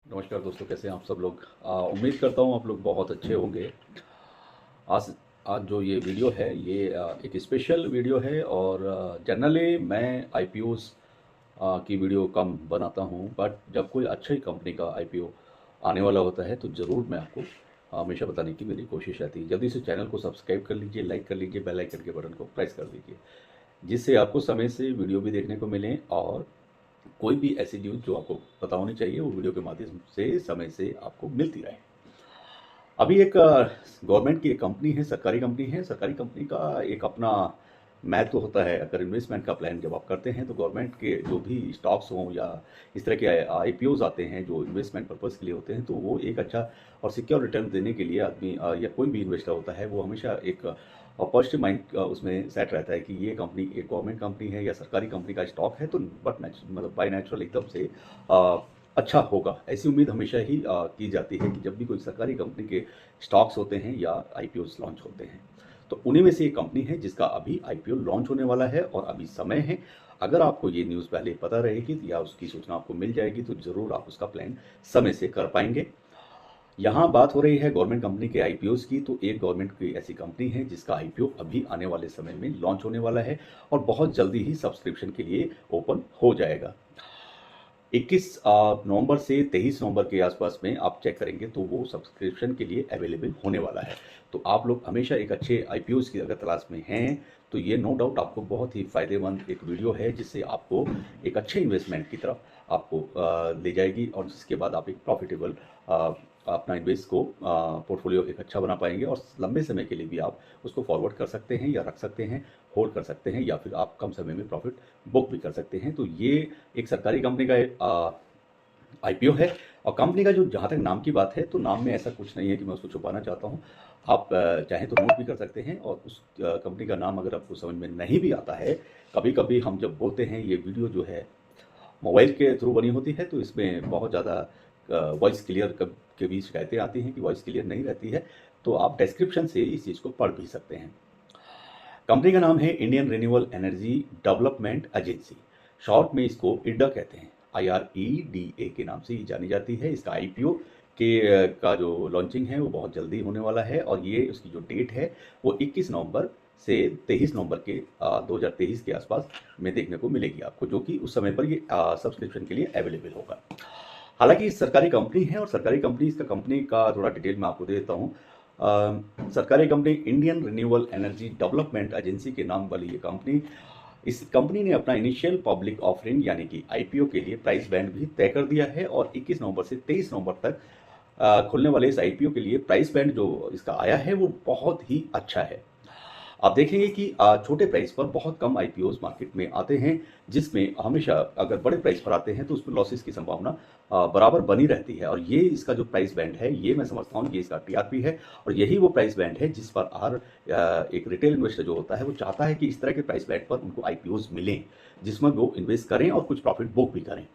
नमस्कार दोस्तों, कैसे हैं आप सब लोग। उम्मीद करता हूँ आप लोग बहुत अच्छे होंगे। आज आज जो ये वीडियो है ये एक स्पेशल वीडियो है और जनरली मैं आईपीओस की वीडियो कम बनाता हूँ, बट जब कोई अच्छी कंपनी का आईपीओ आने वाला होता है तो ज़रूर मैं आपको हमेशा बताने की मेरी कोशिश रहती है। जल्दी से चैनल को सब्सक्राइब कर लीजिए, लाइक कर लीजिए, बेल आइकन के बटन को प्रेस कर दीजिए, जिससे आपको समय से वीडियो भी देखने को मिले और कोई भी ऐसी न्यूज़ जो आपको पता होनी चाहिए वो वीडियो के माध्यम से समय से आपको मिलती रहे। अभी एक गवर्नमेंट की एक कंपनी है, सरकारी कंपनी का एक अपना महत्व होता है। अगर इन्वेस्टमेंट का प्लान जब आप करते हैं तो गवर्नमेंट के जो भी स्टॉक्स हों या इस तरह के आईपीओज आते हैं जो इन्वेस्टमेंट पर्पज़ के लिए होते हैं, तो वो एक अच्छा और सिक्योर रिटर्न देने के लिए आदमी या कोई भी इन्वेस्टर होता है वो हमेशा एक पॉजिटिव माइंड उसमें सेट रहता है कि ये कंपनी एक गवर्नमेंट कंपनी है या सरकारी कंपनी का स्टॉक है, तो बट मतलब बाई नेचुरल एकदम से अच्छा होगा। ऐसी उम्मीद हमेशा ही की जाती है कि जब भी कोई सरकारी कंपनी के स्टॉक्स होते हैं या आईपीओ लॉन्च होते हैं, तो उन्हीं में से एक कंपनी है जिसका अभी आईपीओ लॉन्च होने वाला है और अभी समय है। अगर आपको ये न्यूज़ पहले पता रहेगी या उसकी सूचना आपको मिल जाएगी तो ज़रूर आप उसका प्लान समय से कर पाएंगे। यहाँ बात हो रही है गवर्नमेंट कंपनी के आईपीओस की, तो एक गवर्नमेंट की ऐसी कंपनी है जिसका आईपीओ अभी आने वाले समय में लॉन्च होने वाला है और बहुत जल्दी ही सब्सक्रिप्शन के लिए ओपन हो जाएगा। 21 नवंबर से 23 नवंबर के आसपास में आप चेक करेंगे तो वो सब्सक्रिप्शन के लिए अवेलेबल होने वाला है। तो आप लोग हमेशा एक अच्छे आईपीओस की अगर तलाश में हैं तो ये नो डाउट आपको बहुत ही फ़ायदेमंद एक वीडियो है, जिससे आपको एक अच्छे इन्वेस्टमेंट की तरफ आपको ले जाएगी और जिसके बाद आप एक प्रॉफिटेबल अपना इन्वेस्ट को पोर्टफोलियो एक अच्छा बना पाएंगे और लंबे समय के लिए भी आप उसको फॉरवर्ड कर सकते हैं या रख सकते हैं, होल्ड कर सकते हैं या फिर आप कम समय में प्रॉफिट बुक भी कर सकते हैं। तो ये एक सरकारी कंपनी का आईपीओ है और कंपनी का जो जहाँ तक नाम की बात है तो नाम में ऐसा कुछ नहीं है कि मैं उसको छुपाना चाहता हूँ। आप चाहें तो नोट भी कर सकते हैं और उस कंपनी का नाम अगर आपको समझ में नहीं भी आता है, कभी कभी हम जब बोलते हैं ये वीडियो जो है मोबाइल के थ्रू बनी होती है तो इसमें बहुत ज़्यादा वॉइस क्लियर के भी शिकायतें आती हैं कि वॉइस क्लियर नहीं रहती है, तो आप डिस्क्रिप्शन से इस चीज़ को पढ़ भी सकते हैं। कंपनी का नाम है Indian renewable energy development agency, short में इसको इड्डा कहते हैं। IREDA के नाम से ये जानी जाती है। इसका आईपीओ का जो लॉन्चिंग है वो बहुत जल्दी होने वाला है और ये उसकी जो डेट है वो 21 नवंबर से 23 नवंबर के 2023 के आसपास में देखने को मिलेगी आपको, जो कि उस समय पर ये सब्सक्रिप्शन के लिए अवेलेबल होगा। हालांकि सरकारी कंपनी है और सरकारी कंपनी इसका कंपनी का थोड़ा डिटेल मैं आपको दे देता हूँ। सरकारी company Indian renewable energy development agency के नाम वाली ये कंपनी, इस कंपनी ने अपना इनिशियल पब्लिक ऑफरिंग यानी कि आईपीओ के लिए प्राइस बैंड भी तय कर दिया है और 21 नवंबर से 23 नवंबर तक खुलने वाले इस आईपीओ के लिए प्राइस बैंड जो इसका आया है वो बहुत ही अच्छा है। आप देखेंगे कि छोटे प्राइस पर बहुत कम आईपीओ मार्केट में आते हैं, जिसमें हमेशा अगर बड़े प्राइस पर आते हैं तो उसमें लॉसेस की संभावना बराबर बनी रहती है। और ये इसका जो प्राइस बैंड है ये मैं समझता हूँ ये इसका टीआरपी है और यही वो प्राइस बैंड है जिस पर हर एक रिटेल इन्वेस्टर जो होता है वो चाहता है कि इस तरह के प्राइस बैंड पर उनको आईपीओ मिलें जिसमें वो इन्वेस्ट करें और कुछ प्रॉफिट बुक भी करें।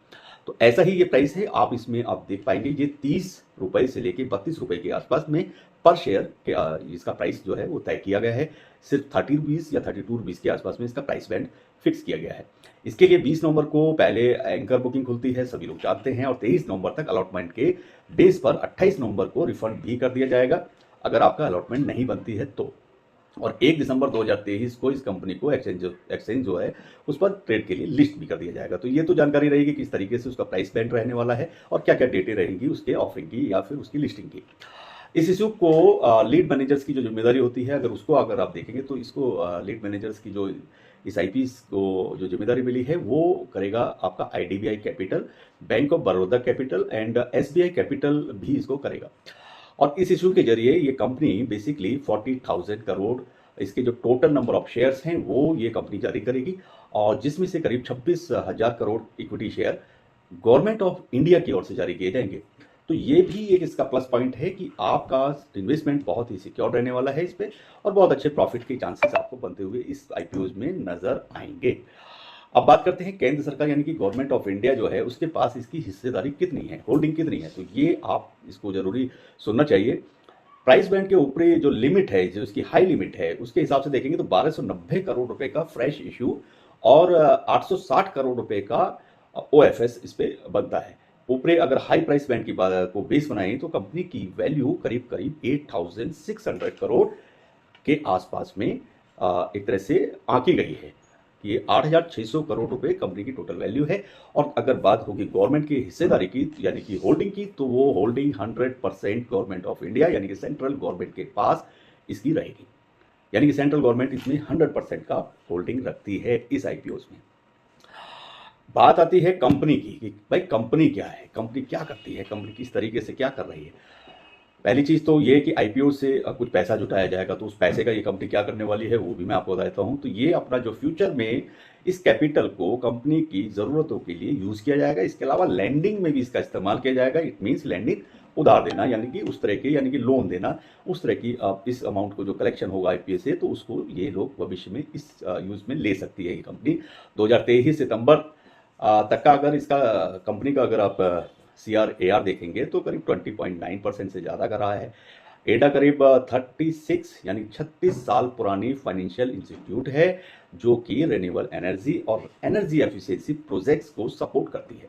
तो ऐसा ही ये प्राइस है, आप इसमें आप देख पाएंगे ये 30 रुपए से लेके 32 रुपए के आसपास में पर शेयर के इसका प्राइस जो है वो तय किया गया है। सिर्फ 30 रुपीज़ या 32 रुपीज़ के आसपास में इसका प्राइस बैंड फिक्स किया गया है। इसके लिए 20 नवंबर को पहले एंकर बुकिंग खुलती है, सभी लोग जानते हैं, और 23 नवंबर तक अलॉटमेंट के बेस पर 28 नवंबर को रिफंड भी कर दिया जाएगा अगर आपका अलॉटमेंट नहीं बनती है तो। और 1 दिसंबर 2023 को इस कंपनी को एक्सचेंज जो है उस पर ट्रेड के लिए लिस्ट भी कर दिया जाएगा। तो ये तो जानकारी रहेगी किस तरीके से उसका प्राइस बैंड रहने वाला है और क्या क्या डेटें रहेंगी उसके ऑफरिंग की या फिर उसकी लिस्टिंग की। इस इशू को लीड मैनेजर्स की जो जिम्मेदारी होती है अगर आप देखेंगे तो इसको लीड मैनेजर्स की जो इस आईपीएस को जो जिम्मेदारी मिली है वो करेगा आपका IDBI capital, bank of Baroda capital and SBI capital भी इसको करेगा। और इस इशू के जरिए ये कंपनी बेसिकली 40,000 करोड़ इसके जो टोटल नंबर ऑफ शेयर्स हैं वो ये कंपनी जारी करेगी और जिसमें से करीब 26,000 crore equity share government of India की ओर से जारी किए जाएंगे। तो ये भी एक इसका प्लस पॉइंट है कि आपका इन्वेस्टमेंट बहुत ही सिक्योर रहने वाला है इस पे और बहुत अच्छे प्रॉफिट के चांसेस आपको बनते हुए इस आईपीओ में नजर आएंगे। अब बात करते हैं केंद्र सरकार यानी कि गवर्नमेंट ऑफ इंडिया जो है उसके पास इसकी हिस्सेदारी कितनी है, होल्डिंग कितनी है, तो ये आप इसको जरूरी सुनना चाहिए। प्राइस बैंड के ऊपरी जो लिमिट है, जो इसकी हाई लिमिट है, उसके हिसाब से देखेंगे तो 1290 करोड़ रुपए का फ्रेश इशू और 860 करोड़ रुपए का ओएफएस इस पे बनता है। ऊपरी अगर हाई प्राइस बैंड की बात को बेस बनाएं तो कंपनी की वैल्यू करीब करीब 8,600 करोड़ के आसपास में एक तरह से आंकी गई है। ये 8,600 करोड़ रुपए कंपनी की टोटल वैल्यू है। और अगर बात होगी गवर्नमेंट की हिस्सेदारी की यानी कि होल्डिंग की, तो वो होल्डिंग 100% गवर्नमेंट ऑफ इंडिया यानी कि सेंट्रल गवर्नमेंट के पास इसकी रहेगी। यानी कि सेंट्रल गवर्नमेंट इसमें 100% का होल्डिंग रखती है इस आईपीओस में। बात आती है कंपनी की कि भाई कंपनी क्या है, कंपनी क्या करती है, कंपनी किस तरीके से क्या कर रही है। पहली चीज़ तो ये कि आईपीओ से कुछ पैसा जुटाया जाएगा, तो उस पैसे का ये कंपनी क्या करने वाली है वो भी मैं आपको बताता हूँ। तो ये अपना जो फ्यूचर में इस कैपिटल को कंपनी की ज़रूरतों के लिए यूज़ किया जाएगा। इसके अलावा लैंडिंग में भी इसका इस्तेमाल किया जाएगा। इट मीन्स लैंडिंग, उधार देना, यानी कि उस तरह के, यानी कि लोन देना, उस तरह की इस अमाउंट को जो कलेक्शन होगा आईपीओ से, तो उसको ये लोग भविष्य में इस यूज़ में ले सकती है ये कंपनी। 2023 सितंबर तक का अगर इसका कंपनी का अगर आप CRAR देखेंगे तो करीब 20.9% से ज़्यादा का रहा है। एडा करीब 36 यानी 36 साल पुरानी फाइनेंशियल इंस्टीट्यूट है जो कि रिन्यूएबल एनर्जी और एनर्जी एफिशिएंसी प्रोजेक्ट्स को सपोर्ट करती है।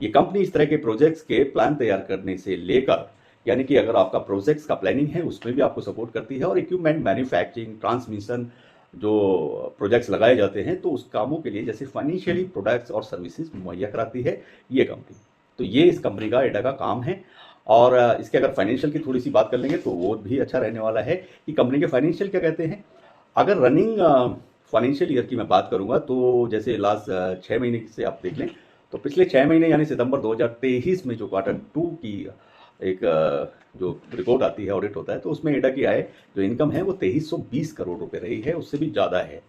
ये कंपनी इस तरह के प्रोजेक्ट्स के प्लान तैयार करने से लेकर, यानी कि अगर आपका प्रोजेक्ट्स का प्लानिंग है उसमें भी आपको सपोर्ट करती है, और इक्विपमेंट मैन्युफैक्चरिंग, ट्रांसमिशन जो प्रोजेक्ट्स लगाए जाते हैं तो उस कामों के लिए जैसे फाइनेंशियली प्रोडक्ट्स और सर्विसेज मुहैया कराती है ये कंपनी। तो ये इस कंपनी का एडा का काम है। और इसके अगर फाइनेंशियल की थोड़ी सी बात कर लेंगे तो वो भी अच्छा रहने वाला है कि कंपनी के फाइनेंशियल क्या कहते हैं। अगर रनिंग फाइनेंशियल ईयर की मैं बात करूंगा तो जैसे लास्ट 6 महीने से आप देख लें तो पिछले 6 महीने यानी सितंबर 2023 में जो Q2 की एक जो रिपोर्ट आती है, ऑडिट होता है, तो उसमें एडा की आय जो इनकम है वो 2320 करोड़ रुपए रही है, उससे भी ज़्यादा है।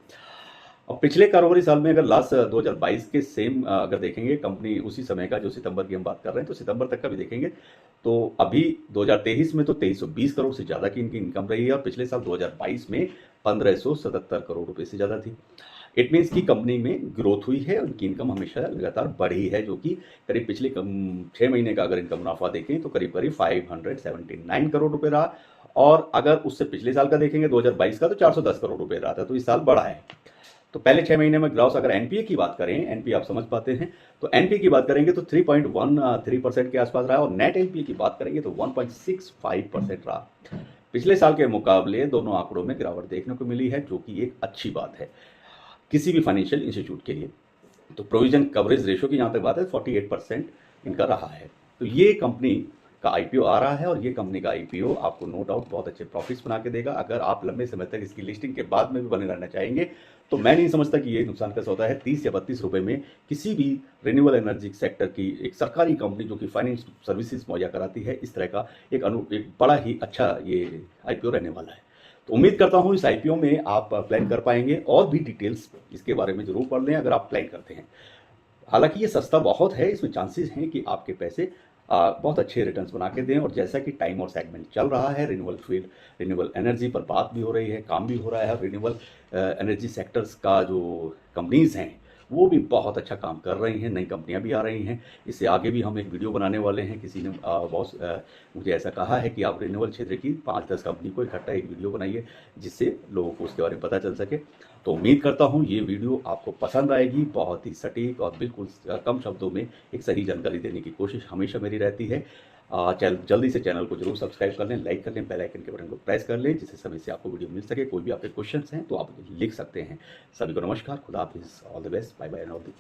और पिछले कारोबारी साल में अगर लास्ट 2022 के सेम अगर देखेंगे कंपनी उसी समय का, जो सितंबर की हम बात कर रहे हैं, तो सितंबर तक का भी देखेंगे तो अभी 2023 में तो 2320 करोड़ से ज़्यादा की इनकी इनकम रही है, और पिछले साल 2022 में 1577 करोड़ रुपए से ज़्यादा थी। इट मीन्स की कंपनी में ग्रोथ हुई है, उनकी इनकम हमेशा लगातार बढ़ी है, जो कि करीब पिछले 6 महीने का अगर इनका मुनाफा देखें तो करीब करीब 579 करोड़ रुपए रहा। और अगर उससे पिछले साल का देखेंगे 2022 का तो 410 करोड़ रुपए रहा था, तो इस साल बढ़ा है। तो पहले 6 महीने में ग्रॉस अगर एनपीए की बात करें, एनपीए आप समझ पाते हैं, तो एनपीए की बात करेंगे तो 3.13% के आसपास रहा, और नेट एनपीए की बात करेंगे तो 1.65% रहा। पिछले साल के मुकाबले दोनों आंकड़ों में गिरावट देखने को मिली है, जो कि एक अच्छी बात है किसी भी फाइनेंशियल इंस्टीट्यूट के लिए। तो प्रोविजन कवरेज रेशियो की जहाँ तक बात है 48% इनका रहा है। तो ये कंपनी का आईपीओ आ रहा है, और ये कंपनी का आईपीओ आपको नो डाउट बहुत अच्छे प्रॉफिट्स बना के देगा। अगर आप लंबे समय तक इसकी लिस्टिंग के बाद में भी बने रहना चाहेंगे तो मैं नहीं समझता कि ये नुकसान का सौदा है। 30 या 32 रुपए में किसी भी रिन्यूएबल एनर्जी सेक्टर की एक सरकारी कंपनी जो कि फाइनेंस सर्विसेज मुहैया कराती है, इस तरह का एक बड़ा ही अच्छा ये आईपीओ रहने वाला है। तो उम्मीद करता हूँ इस आईपीओ में आप प्लान कर पाएंगे, और भी डिटेल्स इसके बारे में जरूर पढ़ लें अगर आप प्लान करते हैं। हालांकि ये सस्ता बहुत है, इसमें चांसेस हैं कि आपके पैसे बहुत अच्छे रिटर्न्स बना के दें। और जैसा कि टाइम और सेगमेंट चल रहा है, रिन्यूएबल फील्ड, रिन्यूएबल एनर्जी पर बात भी हो रही है, काम भी हो रहा है, और रिन्यूएबल एनर्जी सेक्टर्स का जो कंपनीज हैं वो भी बहुत अच्छा काम कर रही हैं, नई कंपनियां भी आ रही हैं। इससे आगे भी हम एक वीडियो बनाने वाले हैं। किसी ने बहुत मुझे ऐसा कहा है कि आप रिन्यूएबल क्षेत्र की 5-10 कंपनी को इकट्ठा एक वीडियो बनाइए जिससे लोगों को उसके बारे में पता चल सके। तो उम्मीद करता हूँ ये वीडियो आपको पसंद आएगी। बहुत ही सटीक और बिल्कुल कम शब्दों में एक सही जानकारी देने की कोशिश हमेशा मेरी रहती है। जल्दी से चैनल को जरूर सब्सक्राइब कर लें, लाइक कर लें, बेल आइकन के बटन को प्रेस कर लें, जिससे समय से आपको वीडियो मिल सके। कोई भी आपके क्वेश्चंस हैं तो आप लिख सकते हैं। सभी को नमस्कार, खुदा हाफिज़, all the best, bye bye and all the